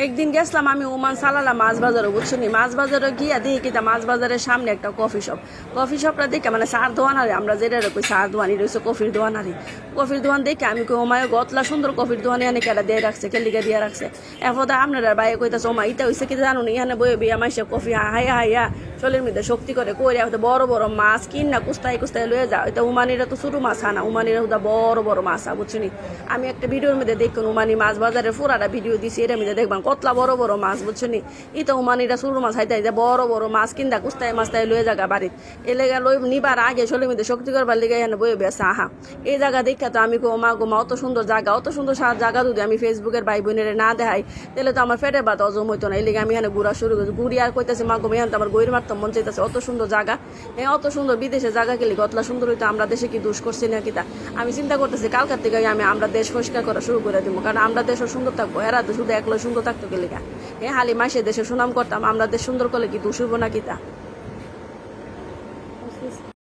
একদিন গেছিলাম আমি ওমান সালালা মাছ বাজারে, বুঝছি মাছ বাজারে গিয়া দেখি কিতা মাছ বাজারের সামনে একটা কফি শপটা দেখে মানে সার দোয়ানারি, আমরা যেটা কই সার দোয়ানি রয়েছে কফির দোয়ানারি, কফির দোয়ান দেখে আমি কই ওমায় গতলা সুন্দর কফির দোয়ানে এনে কেটা দিয়ে রাখছে, কেলিকা দিয়ে রাখছে। এখন আপনারা বাইরে কইতাছে ওমা ইটা হয়েছে কি জানো নি, এখানে বয়ে বিয়া মাইসে কফি হাইয়া হাইয়া শরীরের মধ্যে শক্তি করে বড় বড় মাছ কিনা কুস্তায় কুস্তায় লয়ে যাও। এটা উমানিরা তো ছোটো মাছ আনা, উমানিরা হুদা বড় বড় মাছ বুঝছি। আমি একটা ভিডিওর মধ্যে দেখুন উমানি মাছ বাজারে পুরাটা ভিডিও দিছি, এর মধ্যে দেখবেন কতলা বড় বড় মাছ বুঝছি। এটা উমানিরা ছোটো মাছ হাইতে হাইতে বড় বড় মাছ কিনা কুস্তায় মাছতায় লয়ে জায়গা বাড়িত এলেগা লই নিবার আগে শরীরের মধ্যে শক্তি করবার লেগে এখানে বয়ে বেসা আহা এই জায়গা দেখে তো আমি গোমা গোমা অত সুন্দর জায়গা, অত সুন্দর জায়গা যদি আমি ফেসবুকের ভাই বোনের না দেখাই তাহলে তো আমার পেটের বাত হজম হইতো না। এই লেগে আমি এখানে ঘুরা শুরু করছি, ঘুরি আর কইতেছি মা গোমা এখন তো আমার গইর মারতাম মন চাইতেছে, অত সুন্দর জায়গা, অত সুন্দর বিদেশে জায়গা গেলে কতলা সুন্দর হইতো। আমরা দেশে কি দোষ করছি না কিতা আমি চিন্তা করতেছি, কালকার থেকে আমরা দেশ পরিষ্কার করা শুরু করে দিব, কারণ আমরা দেশও সুন্দর থাকবো, এরা তো শুধু একলো সুন্দর থাকতো গেলে হালি মাসে দেশে সুনাম করতাম, আমরা দেশ সুন্দর করলে কি দোষ হইব না কিতা।